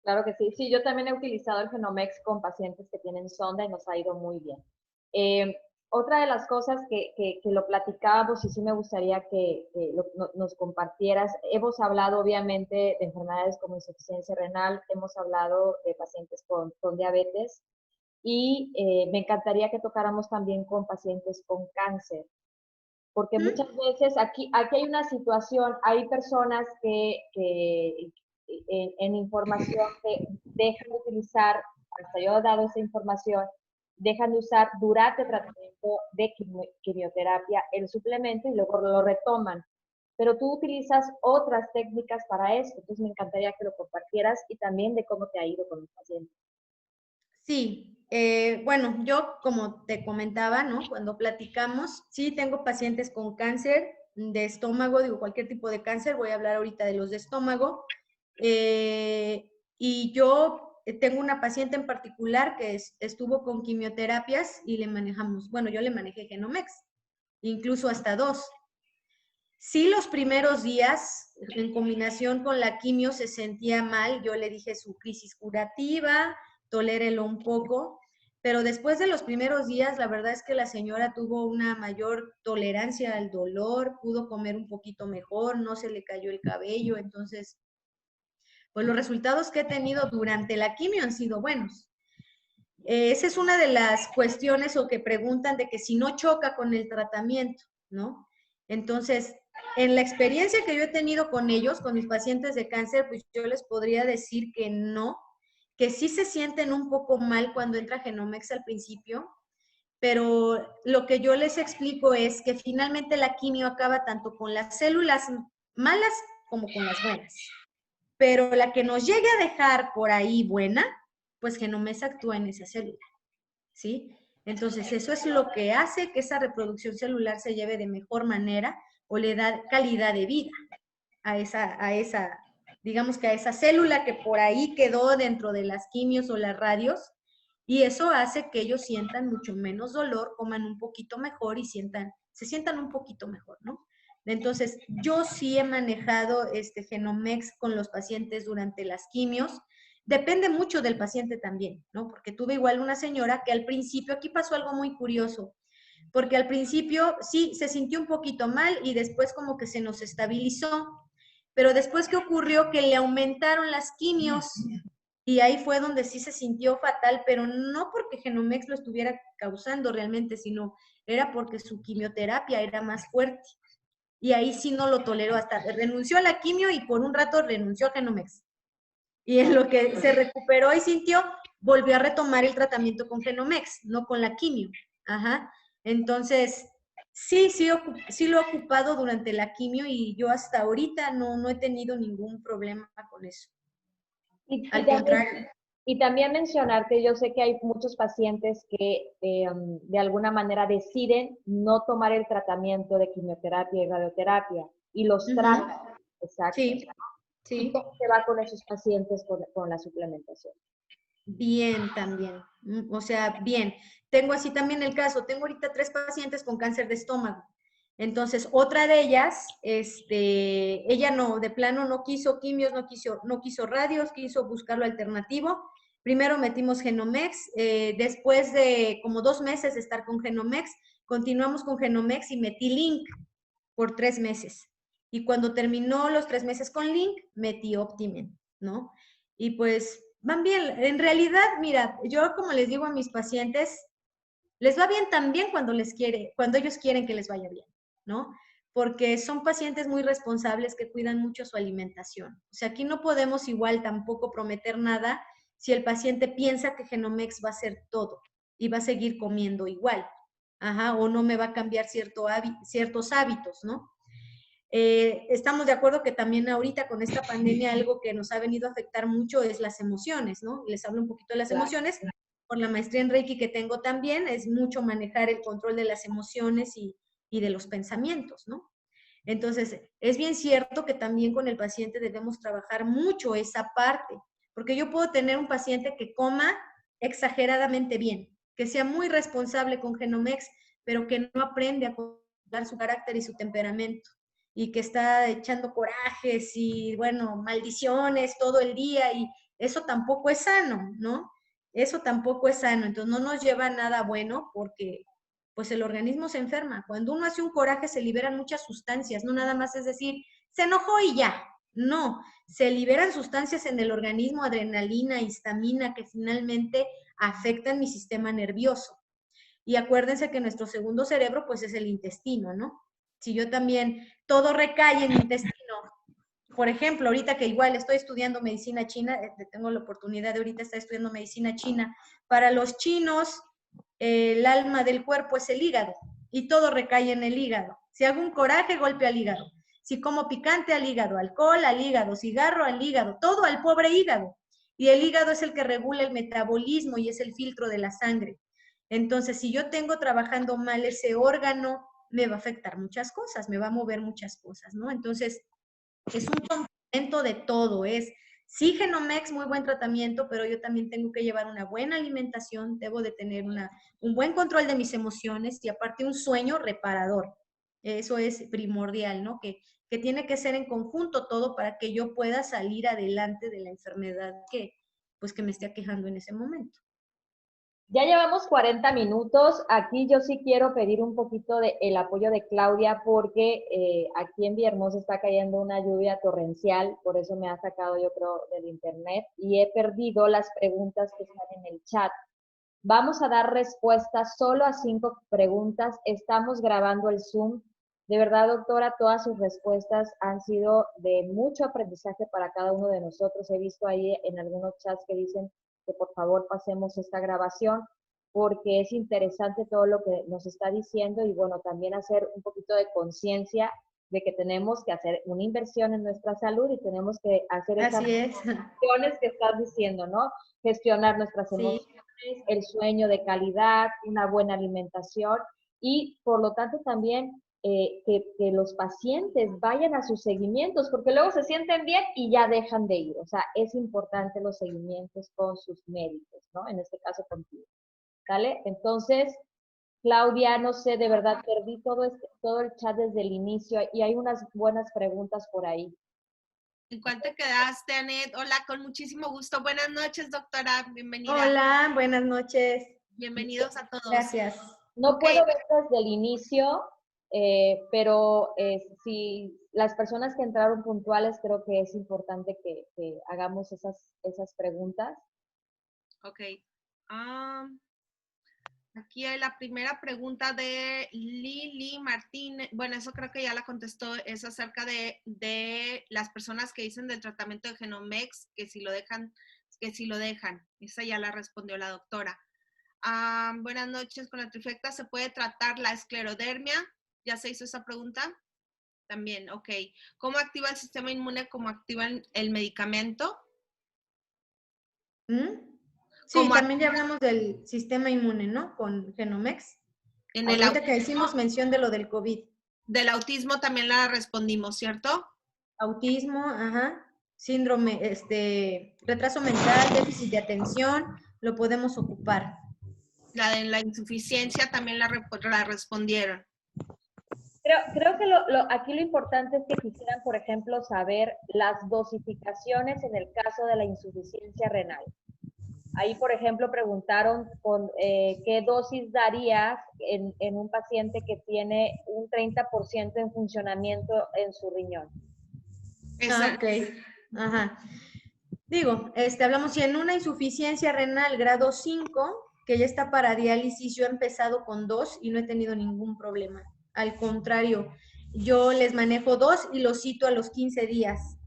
Claro que sí. Sí, yo también he utilizado el Genomex con pacientes que tienen sonda y nos ha ido muy bien. Otra de las cosas que lo platicábamos y sí me gustaría que nos compartieras, hemos hablado obviamente de enfermedades como insuficiencia renal, hemos hablado de pacientes con diabetes y me encantaría que tocáramos también con pacientes con cáncer, porque muchas veces aquí hay una situación, hay personas que en información que dejan de utilizar, hasta yo he dado esa información, dejan de usar durante el tratamiento de quimioterapia el suplemento y luego lo retoman. Pero tú utilizas otras técnicas para esto, entonces me encantaría que lo compartieras y también de cómo te ha ido con los pacientes. Sí, bueno, yo como te comentaba, ¿no? Cuando platicamos, sí tengo pacientes con cáncer de estómago, digo, cualquier tipo de cáncer, voy a hablar ahorita de los de estómago. Y yo tengo una paciente en particular que estuvo con quimioterapias y le manejamos, bueno, yo le manejé Genomex, incluso hasta 2. Sí, los primeros días, en combinación con la quimio, se sentía mal. Yo le dije su crisis curativa, tolérelo un poco, pero después de los primeros días, la verdad es que la señora tuvo una mayor tolerancia al dolor, pudo comer un poquito mejor, no se le cayó el cabello, entonces, pues los resultados que he tenido durante la quimio han sido buenos. Esa es una de las cuestiones o que preguntan de que si no choca con el tratamiento, ¿no? Entonces, en la experiencia que yo he tenido con ellos, con mis pacientes de cáncer, pues yo les podría decir que no, que sí se sienten un poco mal cuando entra Genomex al principio, pero lo que yo les explico es que finalmente la quimio acaba tanto con las células malas como con las buenas. Pero la que nos llegue a dejar por ahí buena, pues Genomex actúa en esa célula, ¿sí? Entonces, eso es lo que hace que esa reproducción celular se lleve de mejor manera o le da calidad de vida a esa, digamos que a esa célula que por ahí quedó dentro de las quimios o las radios, y eso hace que ellos sientan mucho menos dolor, coman un poquito mejor y se sientan un poquito mejor, ¿no? Entonces, yo sí he manejado Genomex con los pacientes durante las quimios. Depende mucho del paciente también, ¿no? Porque tuve igual una señora que al principio, aquí pasó algo muy curioso, porque al principio sí se sintió un poquito mal y después como que se nos estabilizó, pero después ¿qué ocurrió? Que le aumentaron las quimios y ahí fue donde sí se sintió fatal, pero no porque Genomex lo estuviera causando realmente, sino era porque su quimioterapia era más fuerte. Y ahí sí no lo toleró, hasta renunció a la quimio y por un rato renunció a Genomex. Y en lo que se recuperó y sintió, volvió a retomar el tratamiento con Genomex, no con la quimio. Ajá. Entonces, sí lo he ocupado durante la quimio y yo hasta ahorita no he tenido ningún problema con eso. Al contrario. Y también mencionar que yo sé que hay muchos pacientes que de alguna manera deciden no tomar el tratamiento de quimioterapia y radioterapia y los tratan. Exacto. Sí, sí. ¿Y cómo se va con esos pacientes con la suplementación? Bien, también. O sea, bien. Tengo así también el caso. Tengo ahorita 3 pacientes con cáncer de estómago. Entonces, otra de ellas, ella no, de plano no quiso quimios, no quiso radios, quiso buscar lo alternativo. Primero metimos Genomex, después de como 2 meses de estar con Genomex, continuamos con Genomex y metí Link por 3 meses. Y cuando terminó los 3 meses con Link, metí Optimen, ¿no? Y pues van bien. En realidad, mira, yo como les digo a mis pacientes, les va bien también cuando ellos quieren que les vaya bien, ¿no? Porque son pacientes muy responsables que cuidan mucho su alimentación. O sea, aquí no podemos igual tampoco prometer nada si el paciente piensa que Genomex va a ser todo y va a seguir comiendo igual, ajá, o no me va a cambiar ciertos hábitos, ¿no? Estamos de acuerdo que también ahorita con esta pandemia algo que nos ha venido a afectar mucho es las emociones, ¿no? Les hablo un poquito de las emociones. Por la maestría en Reiki que tengo también, es mucho manejar el control de las emociones y de los pensamientos, ¿no? Entonces, es bien cierto que también con el paciente debemos trabajar mucho esa parte, porque yo puedo tener un paciente que coma exageradamente bien, que sea muy responsable con Genomex, pero que no aprende a controlar su carácter y su temperamento, y que está echando corajes y, bueno, maldiciones todo el día, y eso tampoco es sano, ¿no? Eso tampoco es sano, entonces no nos lleva a nada bueno porque pues el organismo se enferma. Cuando uno hace un coraje se liberan muchas sustancias, no nada más es decir, se enojó y ya. No, se liberan sustancias en el organismo, adrenalina, histamina, que finalmente afectan mi sistema nervioso. Y acuérdense que nuestro segundo cerebro pues es el intestino, ¿no? Si yo también, todo recae en mi intestino. Por ejemplo, ahorita que igual estoy estudiando medicina china, tengo la oportunidad de ahorita estar estudiando medicina china. Para los chinos, el alma del cuerpo es el hígado y todo recae en el hígado. Si hago un coraje, golpe al hígado. Si como picante, al hígado. Alcohol, al hígado. Cigarro, al hígado. Todo al pobre hígado. Y el hígado es el que regula el metabolismo y es el filtro de la sangre. Entonces, si yo tengo trabajando mal ese órgano, me va a afectar muchas cosas, me va a mover muchas cosas, ¿no? Entonces, es un complemento de todo, sí, Genomex, muy buen tratamiento, pero yo también tengo que llevar una buena alimentación, debo de tener un buen control de mis emociones y aparte un sueño reparador. Eso es primordial, ¿no? Que tiene que ser en conjunto todo para que yo pueda salir adelante de la enfermedad pues, que me esté aquejando en ese momento. Ya llevamos 40 minutos. Aquí yo sí quiero pedir un poquito de el apoyo de Claudia porque aquí en Villahermosa está cayendo una lluvia torrencial, por eso me ha sacado yo creo del internet y he perdido las preguntas que están en el chat. Vamos a dar respuestas solo a 5 preguntas. Estamos grabando el Zoom. De verdad, doctora, todas sus respuestas han sido de mucho aprendizaje para cada uno de nosotros. He visto ahí en algunos chats que dicen que por favor pasemos esta grabación porque es interesante todo lo que nos está diciendo y bueno, también hacer un poquito de conciencia de que tenemos que hacer una inversión en nuestra salud y tenemos que hacer esas Así es. acciones que estás diciendo, ¿no? Gestionar nuestras Sí. emociones, el sueño de calidad, una buena alimentación y por lo tanto también que los pacientes vayan a sus seguimientos, porque luego se sienten bien y ya dejan de ir. O sea, es importante los seguimientos con sus médicos, ¿no? En este caso contigo. ¿Vale? Entonces, Claudia, no sé, de verdad perdí todo el chat desde el inicio y hay unas buenas preguntas por ahí. ¿En cuál te quedaste, Anet? Hola, con muchísimo gusto. Buenas noches, doctora. Bienvenida. Hola, buenas noches. Bienvenidos a todos. Gracias. No Ok. puedo ver desde el inicio, pero si las personas que entraron puntuales, creo que es importante que hagamos esas preguntas. Ok. Aquí hay la primera pregunta de Lili Martínez. Bueno, eso creo que ya la contestó. Es acerca de las personas que dicen del tratamiento de Genomex, que si lo dejan. Esa ya la respondió la doctora. Buenas noches. Con la trifecta se puede tratar la esclerodermia. ¿Ya se hizo esa pregunta? También, ok. ¿Cómo activa el sistema inmune? ¿Cómo activa el medicamento? Sí, también ya hablamos del sistema inmune, ¿no? Con Genomex. Ahorita que hicimos mención de lo del COVID. Del autismo también la respondimos, ¿cierto? Autismo, ajá. Síndrome, retraso mental, déficit de atención, lo podemos ocupar. La de la insuficiencia también la respondieron. Creo que aquí lo importante es que quisieran, por ejemplo, saber las dosificaciones en el caso de la insuficiencia renal. Ahí, por ejemplo, preguntaron qué dosis darías en un paciente que tiene un 30% en funcionamiento en su riñón. Ok. Ajá. Digo, hablamos si en una insuficiencia renal grado 5, que ya está para diálisis, yo he empezado con 2 y no he tenido ningún problema. Al contrario, yo les manejo 2 y los cito a los 15 días.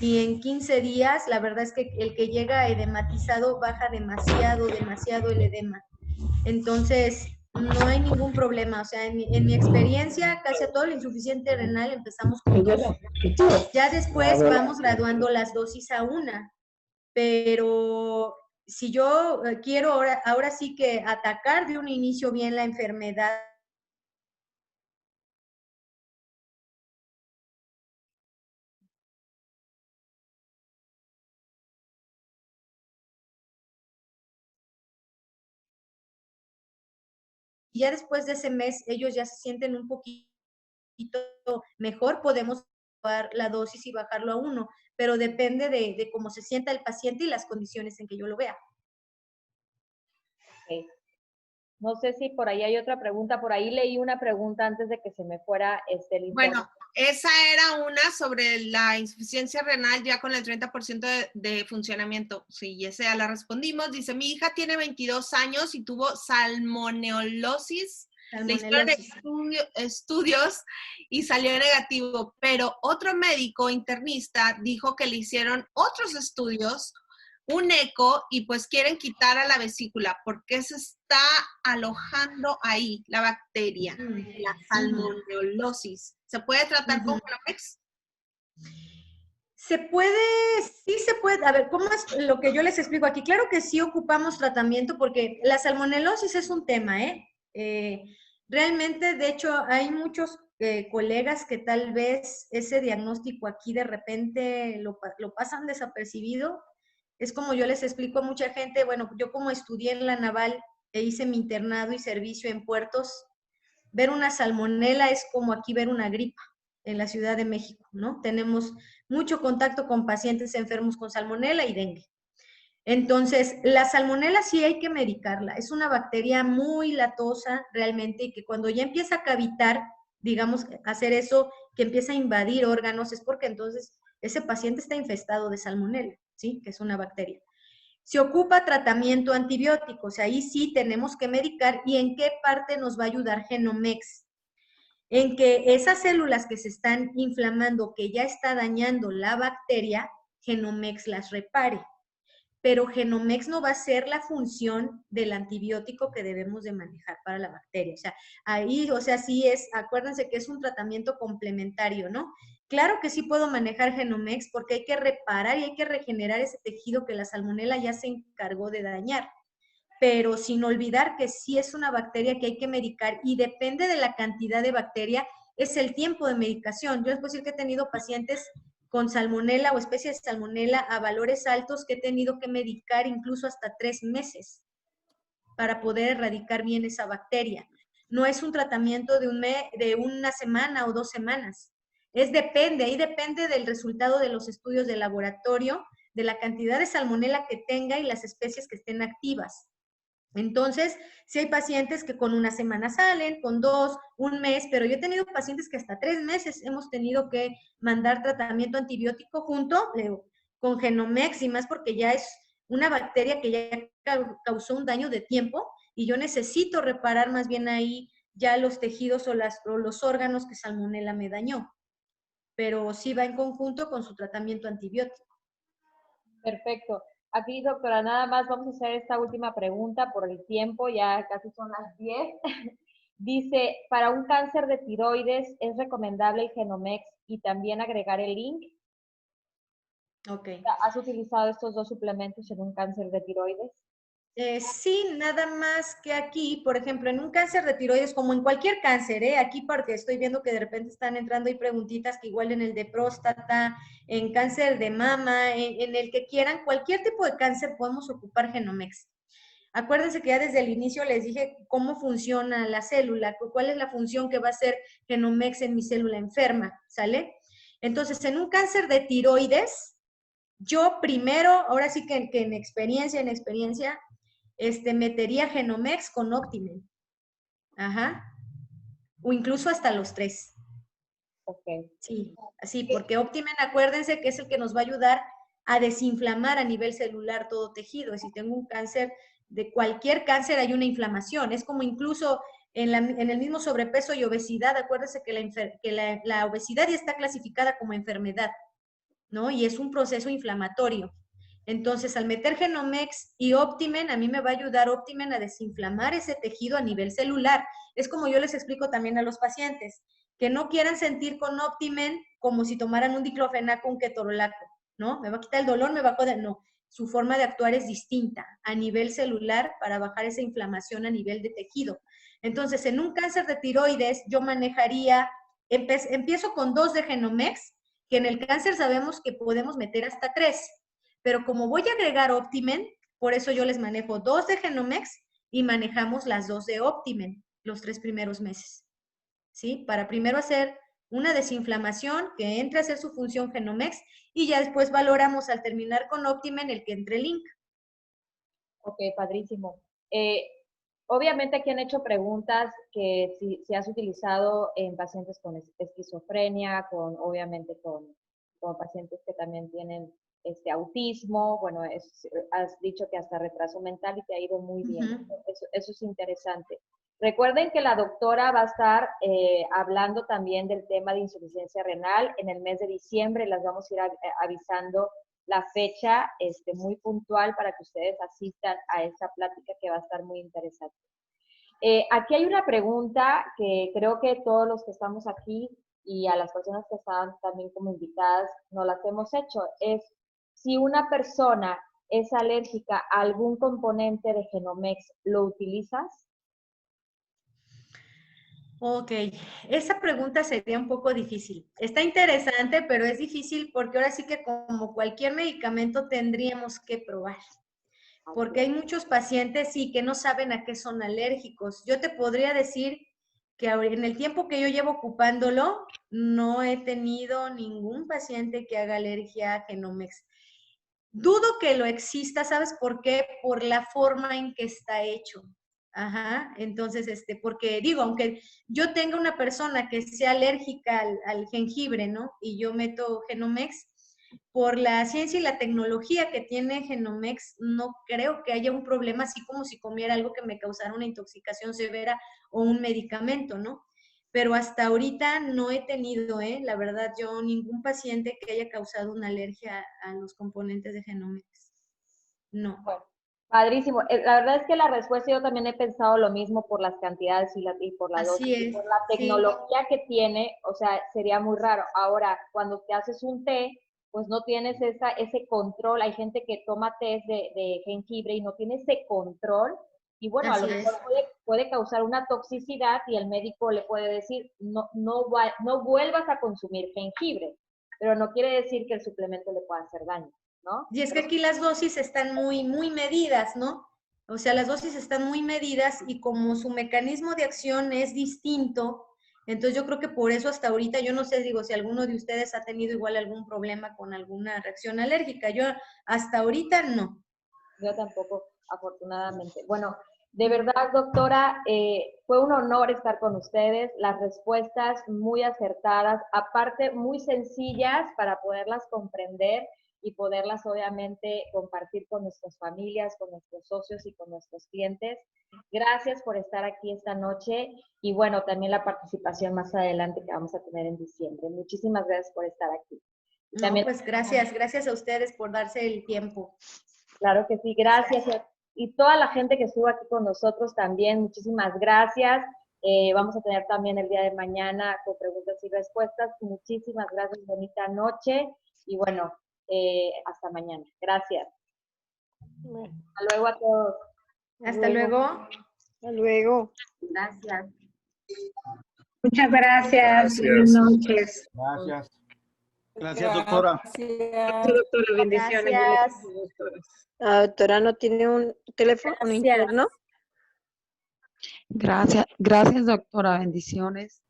Y en 15 días, la verdad es que el que llega edematizado baja demasiado el edema. Entonces, no hay ningún problema. O sea, en mi experiencia, casi a todo el insuficiente renal empezamos con 2. Ya después vamos graduando las dosis a 1. Pero si yo quiero ahora sí que atacar de un inicio bien la enfermedad, y ya después de ese mes ellos ya se sienten un poquito mejor, podemos bajar la dosis y bajarlo a 1, pero depende de cómo se sienta el paciente y las condiciones en que yo lo vea. Okay. No sé si por ahí hay otra pregunta. Por ahí leí una pregunta antes de que se me fuera el internet. Bueno, esa era una sobre la insuficiencia renal ya con el 30% de funcionamiento. Sí, esa ya la respondimos. Dice, mi hija tiene 22 años y tuvo salmonelosis. Le hicieron estudios y salió negativo, pero otro médico internista dijo que le hicieron otros estudios, un eco, y pues quieren quitar a la vesícula porque se está alojando ahí la bacteria, la salmonelosis. ¿Se puede tratar con Genomex? Se puede, sí se puede. A ver, ¿cómo es lo que yo les explico aquí? Claro que sí ocupamos tratamiento porque la salmonelosis es un tema, realmente, de hecho, hay muchos colegas que tal vez ese diagnóstico aquí de repente lo pasan desapercibido. Es como yo les explico a mucha gente, bueno, yo como estudié en la Naval e hice mi internado y servicio en puertos, ver una salmonela es como aquí ver una gripa en la Ciudad de México, ¿no? Tenemos mucho contacto con pacientes enfermos con salmonela y dengue. Entonces, la salmonela sí hay que medicarla. Es una bacteria muy latosa realmente y que cuando ya empieza a cavitar, digamos, hacer eso, que empieza a invadir órganos, es porque entonces ese paciente está infestado de salmonela, ¿sí? Que es una bacteria. Se ocupa tratamiento antibiótico, o sea, ahí sí tenemos que medicar. ¿Y en qué parte nos va a ayudar Genomex? En que esas células que se están inflamando, que ya está dañando la bacteria, Genomex las repare. pero Genomex no va a ser la función del antibiótico que debemos de manejar para la bacteria. O sea, ahí, o sea, sí es, acuérdense que es un tratamiento complementario, ¿no? Claro que sí puedo manejar Genomex porque hay que reparar y hay que regenerar ese tejido que la salmonela ya se encargó de dañar, pero sin olvidar que sí es una bacteria que hay que medicar y depende de la cantidad de bacteria, es el tiempo de medicación. Yo les puedo decir que he tenido pacientes con salmonela o especies de salmonela a valores altos que he tenido que medicar incluso hasta 3 meses para poder erradicar bien esa bacteria. No es un tratamiento de una semana o 2 semanas. Ahí depende del resultado de los estudios de laboratorio, de la cantidad de salmonela que tenga y las especies que estén activas. Entonces, si hay pacientes que con una semana salen, con 2, un mes, pero yo he tenido pacientes que hasta 3 meses hemos tenido que mandar tratamiento antibiótico junto con Genomex y más porque ya es una bacteria que ya causó un daño de tiempo y yo necesito reparar más bien ahí ya los tejidos o los órganos que Salmonella me dañó. Pero sí va en conjunto con su tratamiento antibiótico. Perfecto. Aquí, doctora, nada más vamos a hacer esta última pregunta por el tiempo, ya casi son las 10. Dice, para un cáncer de tiroides, ¿es recomendable el Genomex y también agregar el Link? Ok. ¿Has utilizado estos dos suplementos en un cáncer de tiroides? Sí, nada más que aquí, por ejemplo, en un cáncer de tiroides, como en cualquier cáncer, aquí porque estoy viendo que de repente están entrando y preguntitas que igual en el de próstata, en cáncer de mama, en el que quieran, cualquier tipo de cáncer podemos ocupar Genomex. Acuérdense que ya desde el inicio les dije cómo funciona la célula, cuál es la función que va a hacer Genomex en mi célula enferma, ¿sale? Entonces, en un cáncer de tiroides, yo primero, ahora sí que en experiencia, metería Genomex con Optimen. Ajá. O incluso hasta los 3. Ok. Sí, así, porque Optimen, acuérdense que es el que nos va a ayudar a desinflamar a nivel celular todo tejido. Si tengo un cáncer, de cualquier cáncer hay una inflamación. Es como incluso en el mismo sobrepeso y obesidad, acuérdense que la obesidad ya está clasificada como enfermedad, ¿no? Y es un proceso inflamatorio. Entonces, al meter Genomex y Optimen, a mí me va a ayudar Optimen a desinflamar ese tejido a nivel celular. Es como yo les explico también a los pacientes, que no quieran sentir con Optimen como si tomaran un diclofenaco, un ketorolaco, ¿no? Me va a quitar el dolor, me va a poder, no. Su forma de actuar es distinta a nivel celular para bajar esa inflamación a nivel de tejido. Entonces, en un cáncer de tiroides, yo manejaría, empiezo con 2 de Genomex, que en el cáncer sabemos que podemos meter hasta 3. Pero como voy a agregar Optimen, por eso yo les manejo 2 de Genomex y manejamos las 2 de Optimen los 3 primeros meses. ¿Sí? Para primero hacer una desinflamación que entre a hacer su función Genomex y ya después valoramos al terminar con Optimen el que entre Link. Ok, padrísimo. Obviamente aquí han hecho preguntas que si has utilizado en pacientes con esquizofrenia, obviamente con pacientes que también tienen autismo, bueno, has dicho que hasta retraso mental y te ha ido muy bien. Eso es interesante. Recuerden que la doctora va a estar hablando también del tema de insuficiencia renal en el mes de diciembre, las vamos a ir avisando la fecha muy puntual para que ustedes asistan a esa plática que va a estar muy interesante. Aquí hay una pregunta que creo que todos los que estamos aquí y a las personas que están también como invitadas nos las hemos hecho, es si una persona es alérgica a algún componente de Genomex, ¿lo utilizas? Ok, esa pregunta sería un poco difícil. Está interesante, pero es difícil porque ahora sí que como cualquier medicamento tendríamos que probar. Porque hay muchos pacientes, sí, que no saben a qué son alérgicos. Yo te podría decir que en el tiempo que yo llevo ocupándolo, no he tenido ningún paciente que haga alergia a Genomex. Dudo que lo exista, ¿sabes por qué? Por la forma en que está hecho. Ajá, entonces, porque digo, aunque yo tenga una persona que sea alérgica al jengibre, ¿no? Y yo meto Genomex, por la ciencia y la tecnología que tiene Genomex, no creo que haya un problema así como si comiera algo que me causara una intoxicación severa o un medicamento, ¿no? Pero hasta ahorita no he tenido, la verdad, yo ningún paciente que haya causado una alergia a los componentes de Genomex. no. Bueno, padrísimo. La verdad es que la respuesta yo también he pensado lo mismo por las cantidades y por la dosis. Así Y es, por la sí. tecnología que tiene, o sea, sería muy raro. Ahora, cuando te haces un té, pues no tienes ese control. Hay gente que toma té de jengibre y no tiene ese control. Y bueno, a lo Así mejor es. puede causar una toxicidad y el médico le puede decir, no vuelvas a consumir jengibre, pero no quiere decir que el suplemento le pueda hacer daño, ¿no? Y es que aquí las dosis están muy, muy medidas, ¿no? O sea, las dosis están muy medidas y como su mecanismo de acción es distinto, entonces yo creo que por eso hasta ahorita, yo no sé, digo, si alguno de ustedes ha tenido igual algún problema con alguna reacción alérgica. Yo hasta ahorita no. Yo tampoco, afortunadamente. Bueno, de verdad, doctora, fue un honor estar con ustedes. Las respuestas muy acertadas, aparte muy sencillas para poderlas comprender y poderlas obviamente compartir con nuestras familias, con nuestros socios y con nuestros clientes. Gracias por estar aquí esta noche y bueno, también la participación más adelante que vamos a tener en diciembre. Muchísimas gracias por estar aquí. No, También, pues gracias a ustedes por darse el tiempo. claro que sí, gracias. Y toda la gente que estuvo aquí con nosotros también, muchísimas gracias. Vamos a tener también el día de mañana con preguntas y respuestas. Muchísimas gracias, bonita noche. Y bueno, hasta mañana. Gracias. Hasta luego a todos. Hasta luego. Hasta luego. Gracias. Muchas gracias. Buenas noches. Gracias. Gracias, doctora. Gracias, doctora. Bendiciones. Gracias. Doctora. La doctora no tiene un teléfono, un Gracias. interno. Gracias, doctora. Bendiciones.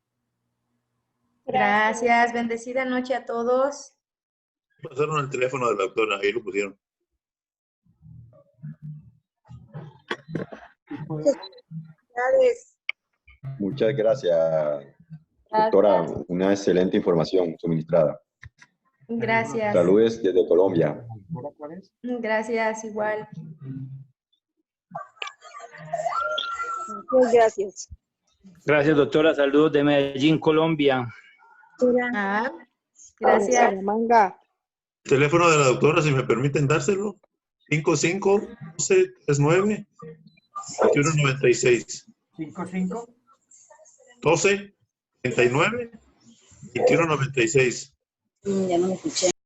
Gracias. Bendecida noche a todos. Pasaron el teléfono de la doctora, ahí lo pusieron. Muchas gracias, doctora. Gracias. Una excelente información suministrada. Gracias. Saludos desde Colombia. ¿Cuál es? Gracias, igual. Muchas gracias. Gracias, doctora. Saludos de Medellín, Colombia. Ah, gracias. Salamanca. El teléfono de la doctora, si me permiten dárselo, 55-12-39-2196. 55. 12-39-2196. Ya no me escuché.